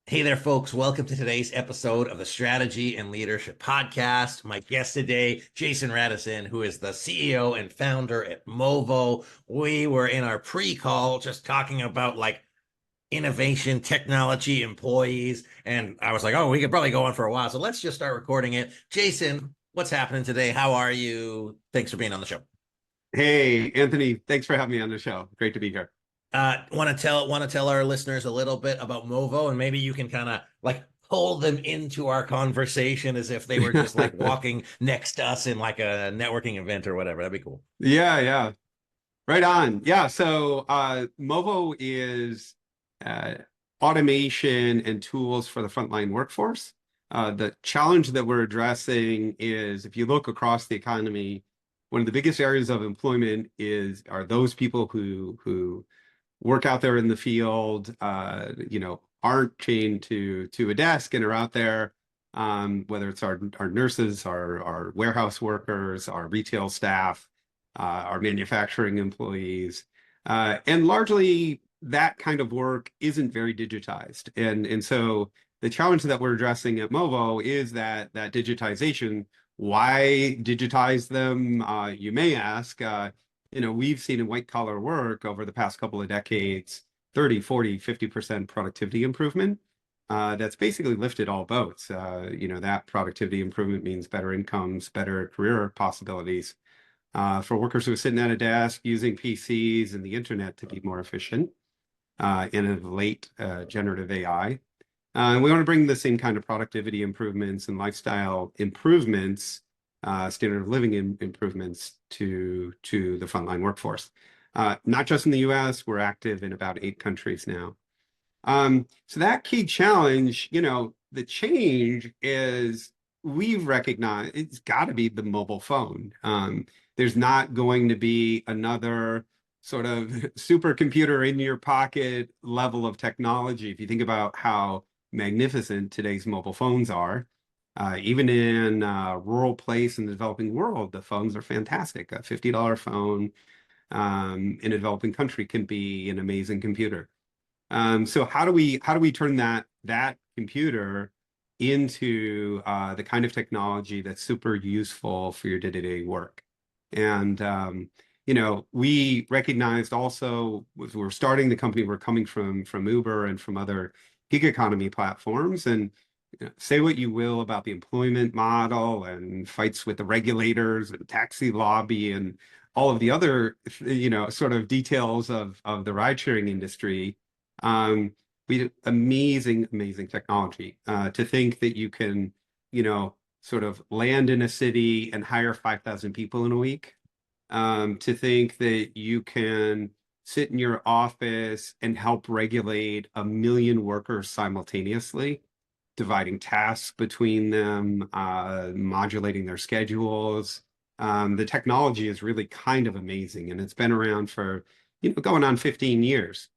Hey there, folks. Welcome to today's episode of the Strategy and Leadership Podcast. My guest today, Jason Rison, who is the CEO and founder at Movo. We were in our pre-call just talking about innovation, technology, employees, and I was like, oh, we could probably go on for a while. So let's just start recording it. Jason, what's happening today? How are you? Thanks for being on the show. Hey, Anthony, thanks for having me on the show. Great to be here. Want to tell our listeners a little bit about Movo, and maybe you can kind of pull them into our conversation as if they were just walking next to us in like a networking event or whatever. That'd be cool. Yeah. Right on. Yeah, so Movo is uh, automation and tools for the frontline workforce. The challenge that we're addressing is if you look across the economy, one of the biggest areas of employment are those people who work out there in the field, aren't chained to a desk and are out there, whether it's our nurses, our warehouse workers, our retail staff, our manufacturing employees, and largely that kind of work isn't very digitized, and so the challenge that we're addressing at Movo is that digitization. Why digitize them? You may ask. We've seen in white collar work over the past couple of decades, 30, 40, 50% productivity improvement. That's basically lifted all boats. That productivity improvement means better incomes, better career possibilities for workers who are sitting at a desk using PCs and the internet to be more efficient in a late generative AI. And we want to bring the same kind of productivity improvements and lifestyle improvements, standard of living improvements to the frontline workforce. Not just in the US, we're active in about 8 countries now. So that key challenge, the change is we've recognized it's got to be the mobile phone. There's not going to be another sort of supercomputer in your pocket level of technology. If you think about how magnificent today's mobile phones are, even in a rural place in the developing world, the phones are fantastic. A $50 phone in a developing country can be an amazing computer. So how do we turn that computer into the kind of technology that's super useful for your day-to-day work? And we recognized also as we were starting the company, we're coming from Uber and from other gig economy platforms, and say what you will about the employment model and fights with the regulators and taxi lobby and all of the other sort of details of the ride sharing industry. We amazing technology. To think that you can sort of land in a city and hire 5,000 people in a week. To think that you can sit in your office and help regulate 1 million workers simultaneously, dividing tasks between them, modulating their schedules. The technology is really kind of amazing, and it's been around for going on 15 years.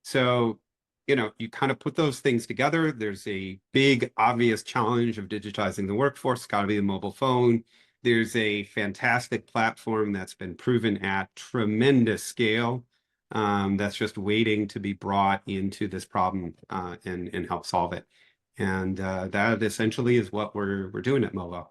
So, you kind of put those things together. There's a big, obvious challenge of digitizing the workforce. It's got to be the mobile phone. There's a fantastic platform that's been proven at tremendous scale, that's just waiting to be brought into this problem and help solve it. And that essentially is what we're doing at Movo.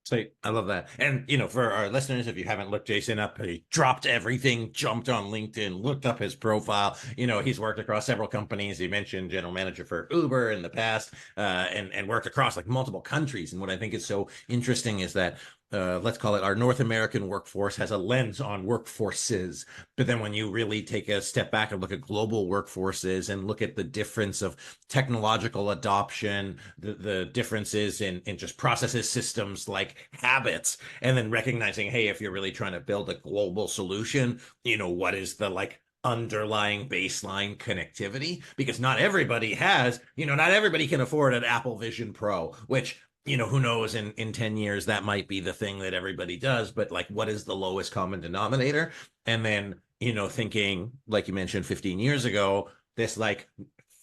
So I love that. And, for our listeners, if you haven't looked Jason up, he dropped everything, jumped on LinkedIn, looked up his profile. He's worked across several companies. He mentioned general manager for Uber in the past, and worked across multiple countries. And what I think is so interesting is that let's call it our North American workforce has a lens on workforces. But then when you really take a step back and look at global workforces and look at the difference of technological adoption, the differences in just processes, systems, habits, and then recognizing, hey, if you're really trying to build a global solution, what is the underlying baseline connectivity? Because not everybody can afford an Apple Vision Pro, which who knows, in 10 years, that might be the thing that everybody does, but what is the lowest common denominator? And then, thinking, like you mentioned 15 years ago, this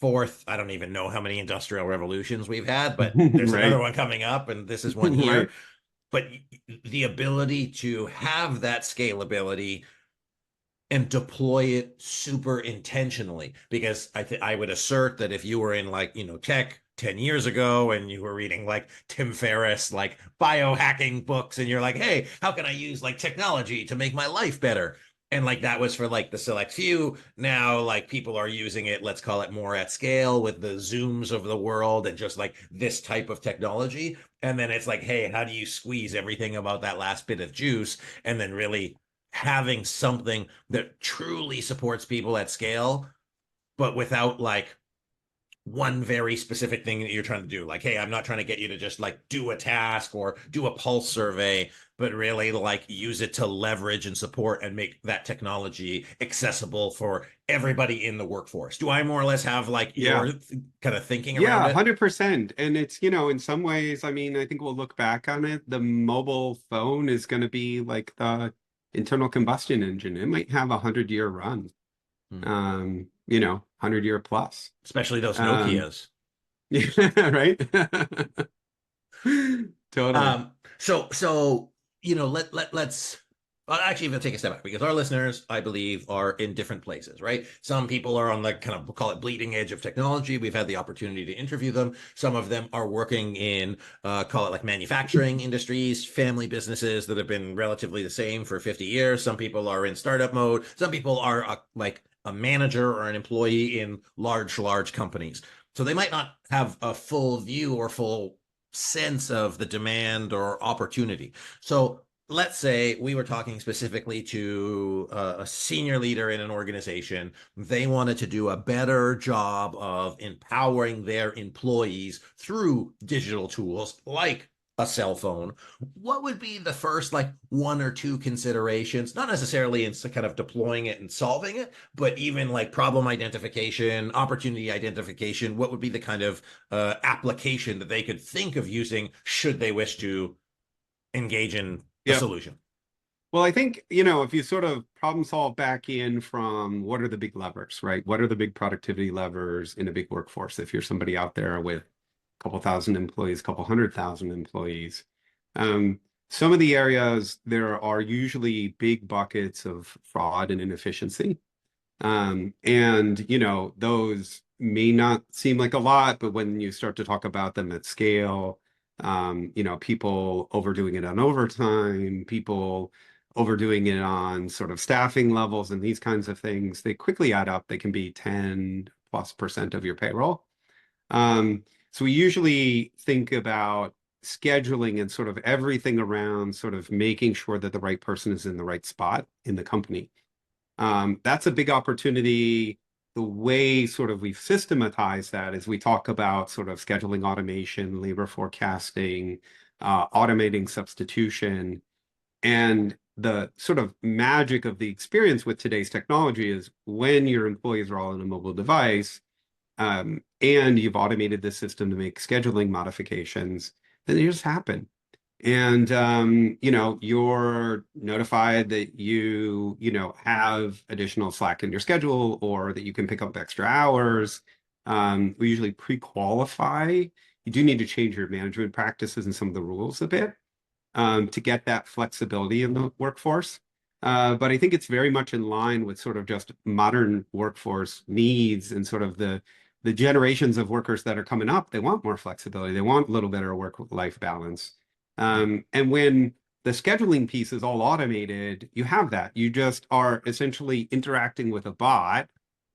fourth, I don't even know how many industrial revolutions we've had, but there's Right. another one coming up and this is one here. Right. But the ability to have that scalability and deploy it super intentionally, because I would assert that if you were in like, tech 10 years ago and you were reading like Tim Ferriss like biohacking books and you're like, hey, how can I use like technology to make my life better, and like that was for like the select few. Now like people are using it, let's call it more at scale, with the Zooms of the world and just like this type of technology. And then it's like, hey, how do you squeeze everything about that last bit of juice, and then really having something that truly supports people at scale, but without like one very specific thing that you're trying to do. Like, hey, I'm not trying to get you to just like do a task or do a pulse survey, but really like use it to leverage and support and make that technology accessible for everybody in the workforce. Do I more or less have like Yeah. your kind of thinking Yeah, around it? 100%. And it's, in some ways, I mean, I think we'll look back on it. The mobile phone is going to be like the internal combustion engine. It might have 100-year run, Hmm. 100-year plus. Especially those Um, Nokias. yeah, right? Totally. So let's actually even take a step back, because our listeners, I believe, are in different places, right? Some people are on the kind of, we'll call it, bleeding edge of technology. We've had the opportunity to interview them. Some of them are working in call it like manufacturing industries, family businesses that have been relatively the same for 50 years. Some people are in startup mode. Some people are like a manager or an employee in large companies. So they might not have a full view or full sense of the demand or opportunity. So let's say we were talking specifically to a senior leader in an organization. They wanted to do a better job of empowering their employees through digital tools like a cell phone. What would be the first like one or two considerations, not necessarily in kind of deploying it and solving it, but even like problem identification, opportunity identification? What would be the kind of application that they could think of using should they wish to engage in a Yeah. solution? Well, I think, if you sort of problem solve back in from what are the big levers, right? What are the big productivity levers in a big workforce? If you're somebody out there with a couple thousand employees, a couple 100,000 employees, um, some of the areas there are usually big buckets of fraud and inefficiency. And, those may not seem like a lot, but when you start to talk about them at scale, people overdoing it on overtime, people overdoing it on sort of staffing levels and these kinds of things, they quickly add up. They can be 10+% of your payroll. So we usually think about scheduling and sort of everything around sort of making sure that the right person is in the right spot in the company. That's a big opportunity. The way sort of we've systematized that is we talk about sort of scheduling automation, labor forecasting, automating substitution. And the sort of magic of the experience with today's technology is when your employees are all on a mobile device, and you've automated the system to make scheduling modifications, then they just happen. And you're notified that have additional slack in your schedule or that you can pick up extra hours. We usually pre-qualify. You do need to change your management practices and some of the rules a bit to get that flexibility in the workforce. But I think it's very much in line with sort of just modern workforce needs and sort of the generations of workers that are coming up. They want more flexibility. They want a little better work-life balance. And when the scheduling piece is all automated, you have that. You just are essentially interacting with a bot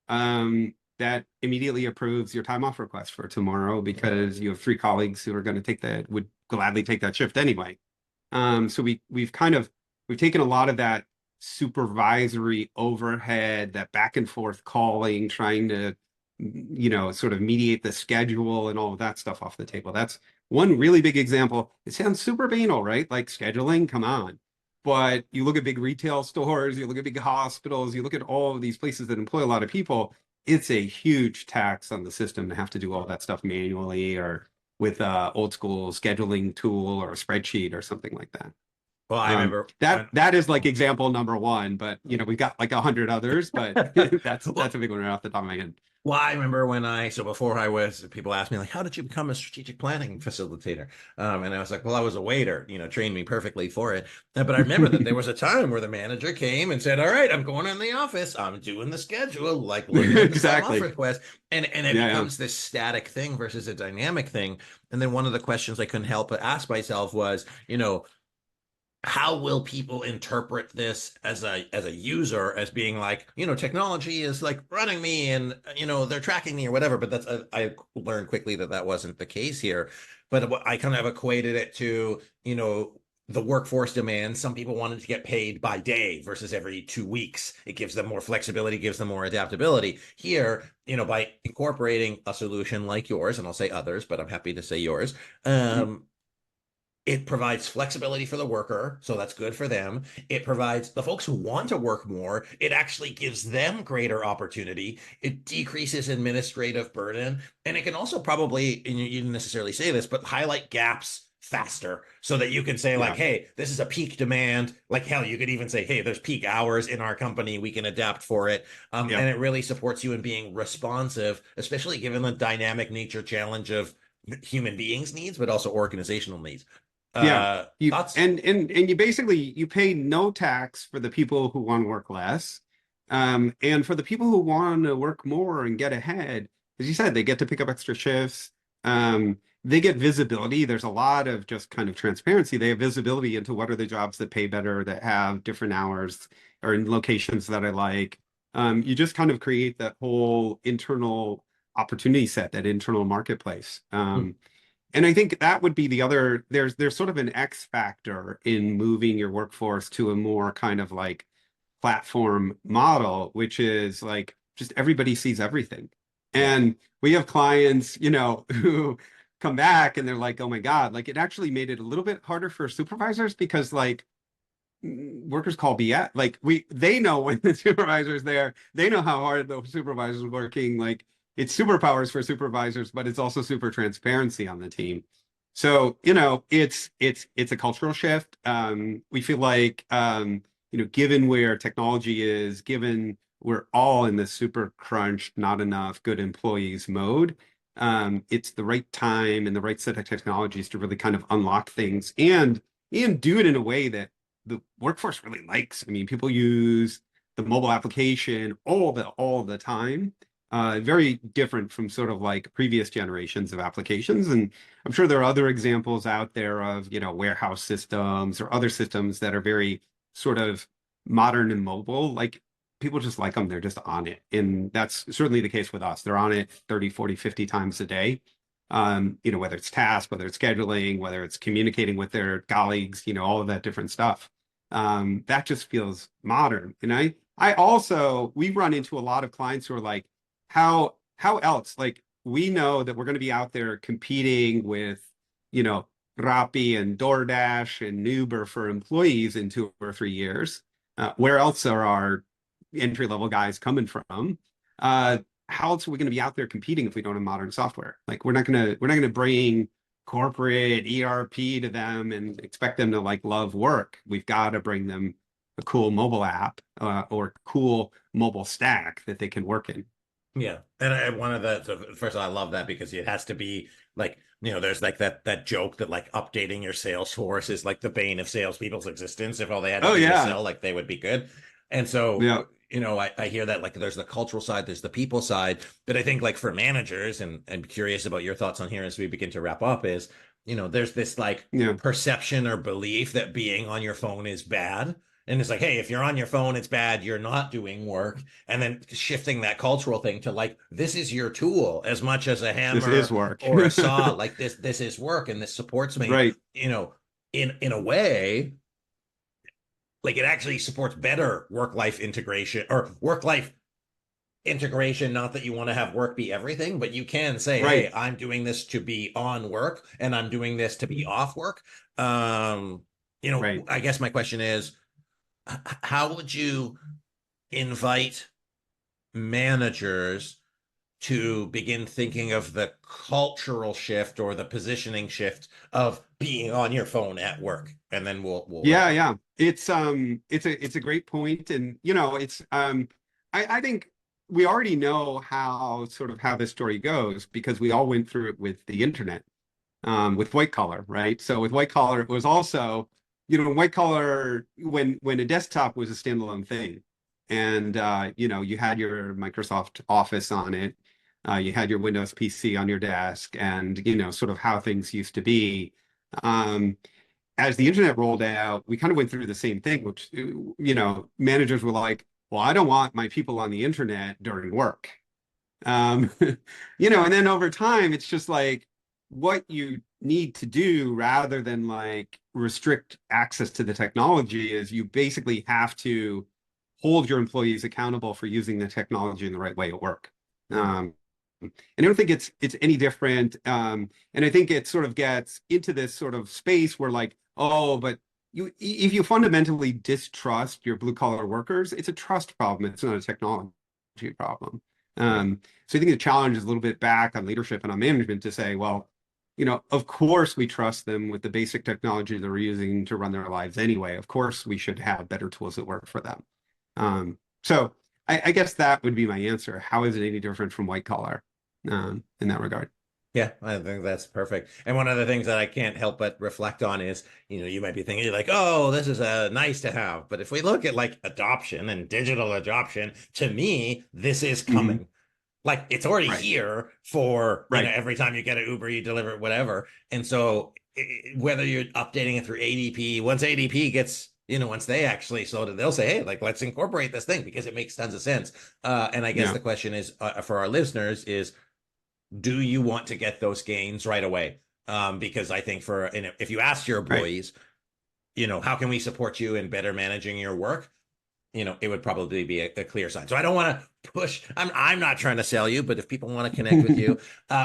that immediately approves your time off request for tomorrow because you have three colleagues who are going to would gladly take that shift anyway. So we've taken a lot of that supervisory overhead, that back and forth calling, trying to, sort of mediate the schedule and all of that stuff off the table. That's one really big example. It sounds super banal, right? Like scheduling, come on. But you look at big retail stores, you look at big hospitals, you look at all of these places that employ a lot of people, it's a huge tax on the system to have to do all that stuff manually or with a old school scheduling tool or a spreadsheet or something like that. Well, I remember That when, that is like example number one, but we've got like 100 others, but that's well, a big one right off the top of my head. well, I remember when so before I was, people asked me like, how did you become a strategic planning facilitator? And I was like, well, I was a waiter, trained me perfectly for it. But I remember that there was a time where the manager came and said, all right, I'm going in the office. I'm doing the schedule, like looking at the time off Exactly. request. And it Yeah, yeah. becomes this static thing versus a dynamic thing. And then one of the questions I couldn't help but ask myself was, how will people interpret this as a user as being like, technology is like running me and they're tracking me or whatever. But that's I learned quickly that that wasn't the case here. But I kind of equated it to the workforce demand. Some people wanted to get paid by day versus every 2 weeks. It gives them more flexibility, gives them more adaptability. Here, by incorporating a solution like yours, and I'll say others, but I'm happy to say yours. It provides flexibility for the worker, so that's good for them. It provides the folks who want to work more, it actually gives them greater opportunity. It decreases administrative burden, and it can also probably, and you didn't necessarily say this, but highlight gaps faster so that you can say like, Yeah. hey, this is a peak demand. Like hell, you could even say, hey, there's peak hours in our company, we can adapt for it. Yeah. And it really supports you in being responsive, especially given the dynamic nature challenge of human beings needs, but also organizational needs. Yeah. You Thoughts? and you basically you pay no tax for the people who want to work less. And for the people who want to work more and get ahead, as you said, they get to pick up extra shifts. They get visibility. There's a lot of just kind of transparency. They have visibility into what are the jobs that pay better, that have different hours or in locations that I like. You just kind of create that whole internal opportunity set, that internal marketplace. And I think that would be the other, there's sort of an X factor in moving your workforce to a more kind of like platform model, which is like just everybody sees everything. Yeah. And we have clients, who come back and they're like, oh my God, like it actually made it a little bit harder for supervisors because like workers call BS. Like they know when the supervisor's there, they know how hard the supervisor's working. Like it's superpowers for supervisors, but it's also super transparency on the team. So, it's a cultural shift. We feel like given where technology is, given we're all in this super crunched, not enough good employees mode, it's the right time and the right set of technologies to really kind of unlock things and do it in a way that the workforce really likes. I mean, people use the mobile application all the time. Very different from sort of like previous generations of applications. And I'm sure there are other examples out there of, warehouse systems or other systems that are very sort of modern and mobile. Like people just like them. They're just on it. And that's certainly the case with us. They're on it 30, 40, 50 times a day. Whether it's tasks, whether it's scheduling, whether it's communicating with their colleagues, all of that different stuff. That just feels modern. And I also, we run into a lot of clients who are like, how else? Like we know that we're going to be out there competing with, Rappi and DoorDash and Uber for employees in 2 or 3 years. Where else are our entry level guys coming from? How else are we going to be out there competing if we don't have modern software? Like we're not gonna bring corporate ERP to them and expect them to like love work. We've got to bring them a cool mobile app or cool mobile stack that they can work in. Yeah. And one of the, so first of all, I love that because it has to be like, there's like that joke that like updating your Salesforce is like the bane of salespeople's existence. If all they had to Oh do was yeah, sell, like they would be good. And so, yeah, I hear that like there's the cultural side, there's the people side, but I think like for managers, and curious about your thoughts on here as we begin to wrap up is, there's this like yeah. perception or belief that being on your phone is bad. And it's like, hey, if you're on your phone, it's bad. You're not doing work. And then shifting that cultural thing to like, this is your tool as much as a This is hammer work. or a saw. Like this is work, and this supports me. Right. In a way, like it actually supports better work life integration or work life integration. Not that you want to have work be everything, but you can say, hey, Right. I'm doing this to be on work, and I'm doing this to be off work. Right. I guess my question is, how would you invite managers to begin thinking of the cultural shift or the positioning shift of being on your phone at work? And then we'll wrap Yeah, up. yeah. It's a great point. And I think we already know how sort of how this story goes because we all went through it with the internet, with white collar, right? So with white collar, it was also, white collar when a desktop was a standalone thing. And you had your Microsoft Office on it, you had your Windows PC on your desk, and sort of how things used to be. Um, as the internet rolled out, we kind of went through the same thing, which, managers were like, well, I don't want my people on the internet during work. Um, and then over time, it's just like what you need to do rather than like restrict access to the technology is you basically have to hold your employees accountable for using the technology in the right way at work. And I don't think it's any different. And I think it sort of gets into this sort of space where like, oh, but if you fundamentally distrust your blue collar workers, it's a trust problem. It's not a technology problem. Right. So I think the challenge is a little bit back on leadership and on management to say, well, of course we trust them with the basic technology they're using to run their lives anyway. Of course we should have better tools that work for them. So I guess that would be my answer. How is it any different from white collar in that regard? Yeah, I think that's perfect. And one of the things that I can't help but reflect on is, you might be thinking like, oh, this is a nice to have. But if we look at like adoption and digital adoption, to me, this is Mhm. coming. Like it's already Right, here for, right, every time you get an Uber, you deliver it, whatever. And so whether you're updating it through ADP, once ADP gets, once they actually slow it, they'll say, hey, like let's incorporate this thing because it makes tons of sense. And I guess yeah, the question is for our listeners is, do you want to get those gains right away? Because I think if you ask your right. employees, how can we support you in better managing your work? It would probably be a clear sign. So I don't want to push. I'm not trying to sell you, but if people want to connect with you,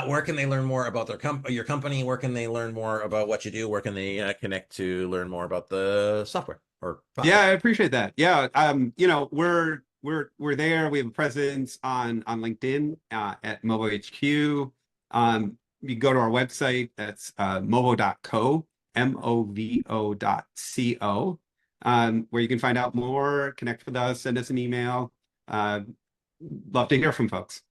where can they learn more about your company? Where can they learn more about what you do? Where can they connect to learn more about the software or Yeah, platform? I appreciate that. Yeah, we're there. We have a presence on LinkedIn at Movo HQ. You go to our website. That's movo.co, movo.co, where you can find out more, connect with us, send us an email. Uh, Love to hear from folks.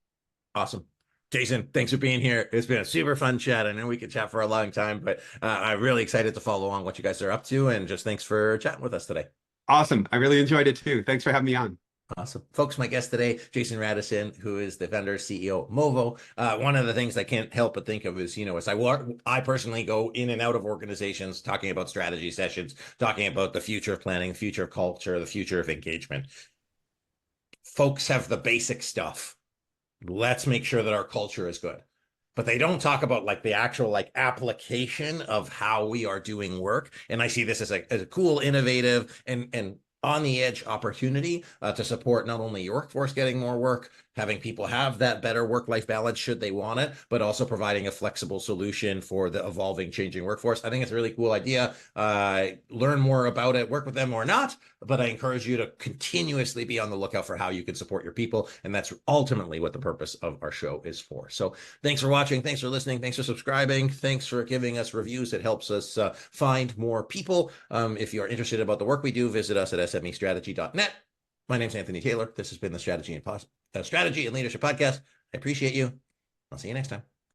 Awesome. Jason, thanks for being here. It's been a super fun chat. I know we could chat for a long time, but I'm really excited to follow along what you guys are up to. And just thanks for chatting with us today. Awesome. I really enjoyed it too. Thanks for having me on. Awesome. Folks, my guest today, Jason Radisson, who is the founder, CEO of Movo. One of the things I can't help but think of is, as I personally go in and out of organizations talking about strategy sessions, talking about the future of planning, the future of culture, the future of engagement. Folks have the basic stuff. Let's make sure that our culture is good. But they don't talk about like the actual like application of how we are doing work. And I see this as a cool, innovative, and on the edge opportunity to support not only your workforce getting more work, having people have that better work-life balance should they want it, but also providing a flexible solution for the evolving, changing workforce. I think it's a really cool idea. Learn more about it, work with them or not, but I encourage you to continuously be on the lookout for how you can support your people. And that's ultimately what the purpose of our show is for. So thanks for watching. Thanks for listening. Thanks for subscribing. Thanks for giving us reviews. It helps us find more people. If you're interested about the work we do, visit us at smestrategy.net. My name's Anthony Taylor. This has been the Strategy and Leadership Podcast. I appreciate you. I'll see you next time.